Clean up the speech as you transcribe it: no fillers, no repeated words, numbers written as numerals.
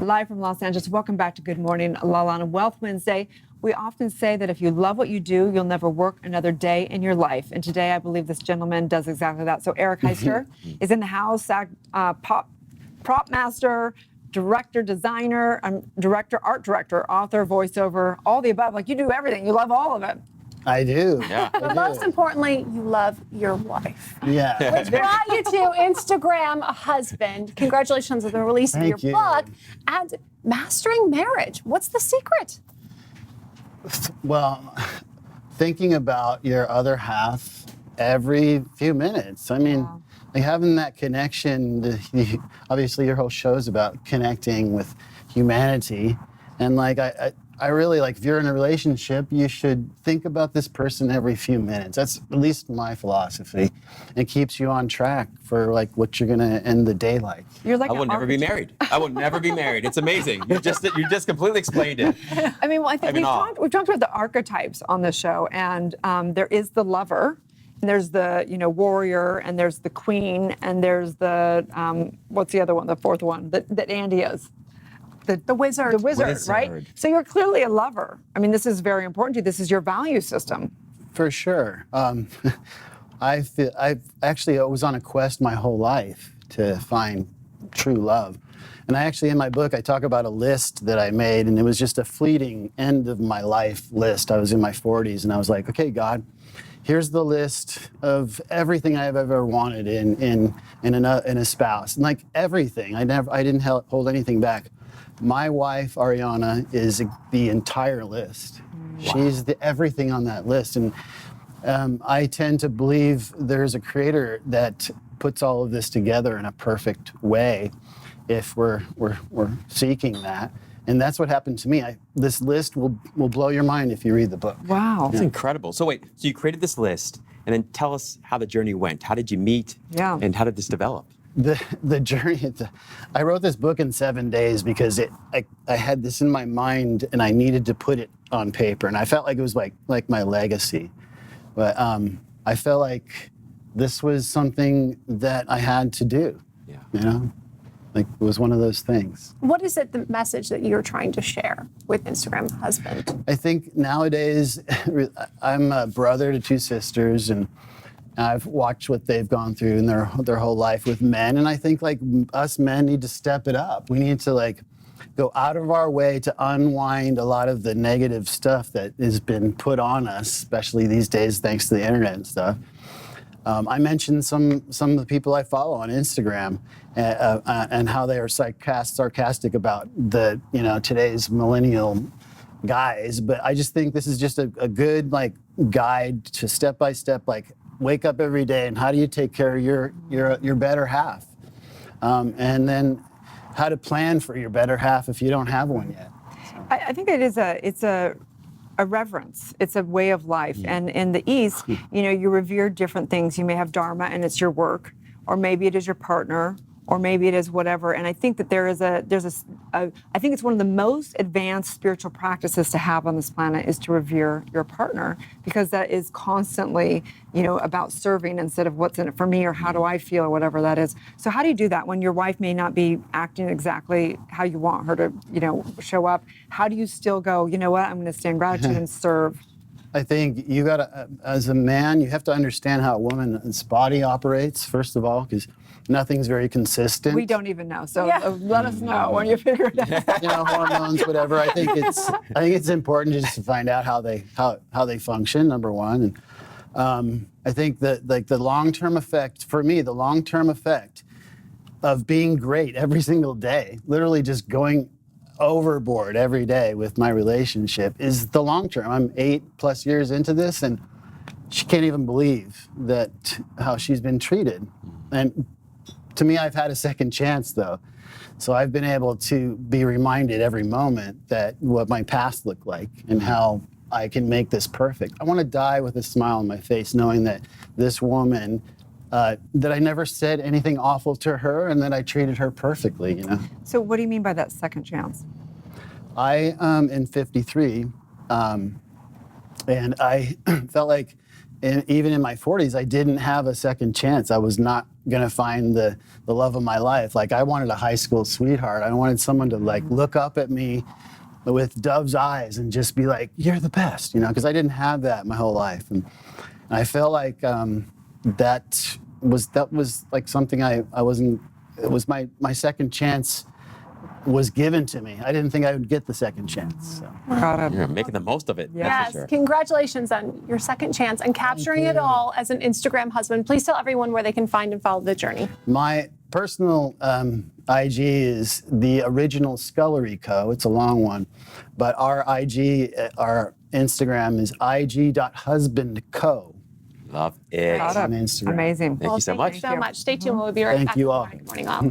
Live from Los Angeles. Welcome back to Good Morning, LaLa on Wealth Wednesday. We often say that if you love what you do, you'll never work another day in your life. And today, I believe this gentleman does exactly that. So Eric Heister is in the house, prop master, director, designer, director, art director, author, voiceover, all the above. Like, you do everything. You love all of it. I do. Yeah. But most importantly, you love your wife. Yeah. Which brought you to Instagram husband. Congratulations on the release of your book and mastering marriage. What's the secret? Well, thinking about your other half every few minutes. I mean, like having that connection, obviously your whole show is about connecting with humanity. And like, I really like, if you're in a relationship, you should think about this person every few minutes. That's at least my philosophy. It keeps you on track for like what you're gonna end the day like. You're like I will never be married. I will never be married. It's amazing. You just completely explained it. I mean, well, I think we've talked about the archetypes on the show, and there is the lover, and there's the warrior, and there's the queen, and there's the what's the other one? The fourth one that Andy is. The wizard. The wizard, right? So you're clearly a lover. I mean, this is very important to you. This is your value system. For sure. I was on a quest my whole life to find true love. And I actually, in my book, I talk about a list that I made, and it was just a fleeting end of my life list. I was in my 40s, and I was like, okay, God, here's the list of everything I've ever wanted in a spouse. And like everything, I didn't hold anything back. My wife, Ariana, is the entire list. Wow. She's everything on that list. And I tend to believe there's a creator that puts all of this together in a perfect way if we're seeking that. And that's what happened to me. This list will blow your mind if you read the book. Wow. That's incredible. So wait, so you created this list, and then tell us how the journey went. How did you meet? Yeah. And how did this develop? The journey, I wrote this book in 7 days because I had this in my mind and I needed to put it on paper, and I felt like it was like my legacy. But I felt like this was something that I had to do. Yeah. Like it was one of those things. What is it, the message that you're trying to share with Instagram husband? I think nowadays, I'm a brother to 2 sisters, and I've watched what they've gone through in their whole life with men, and I think like us men need to step it up. We need to like go out of our way to unwind a lot of the negative stuff that has been put on us, especially these days thanks to the internet and stuff. I mentioned some of the people I follow on Instagram and how they are sarcastic about the today's millennial guys, but I just think this is just a good like guide to step by step like. Wake up every day, and how do you take care of your better half? And then how to plan for your better half if you don't have one yet. So. I think it's a reverence. It's a way of life. And in the East, you revere different things. You may have dharma, and it's your work, or maybe it is your partner, or maybe it is whatever. And I think that I think it's one of the most advanced spiritual practices to have on this planet is to revere your partner, because that is constantly, about serving instead of what's in it for me or how do I feel or whatever that is. So how do you do that when your wife may not be acting exactly how you want her to, show up? How do you still go, you know what, I'm going to stand gratitude and serve? I think you got to, as a man, you have to understand how a woman's body operates, first of all, because nothing's very consistent. We don't even know, so let us know when you figure it out. Hormones, whatever. I think it's important just to find out how they function. Number one, and I think that like the long-term effect for me, the long-term effect of being great every single day, literally just going overboard every day with my relationship is the long term. I'm 8+ years into this, and she can't even believe how she's been treated. And to me, I've had a second chance though. So I've been able to be reminded every moment that what my past looked like and how I can make this perfect. I want to die with a smile on my face knowing that this woman, that I never said anything awful to her and that I treated her perfectly, So what do you mean by that second chance? I am in 53, and I felt like even in my 40s, I didn't have a second chance. I was not gonna find the love of my life. Like I wanted a high school sweetheart. I wanted someone to like look up at me with dove's eyes and just be like, "You're the best," you know, because I didn't have that my whole life, and I felt like that was like something I wasn't. It was my second chance was given to me. I didn't think I would get the second chance. So. Proud of You're you. making the most of it. Yeah. That's Yes, for sure. congratulations on your second chance and capturing it all as an Instagram husband. Please tell everyone where they can find and follow the journey. My personal IG is the original Scullery Co. It's a long one, but our IG, our Instagram is ig.husbandco. Love it. Proud on of. Instagram. Amazing. Thank you so Thank you much. so much. Stay tuned. We'll be right Thank back. you with all. more Good Morning All.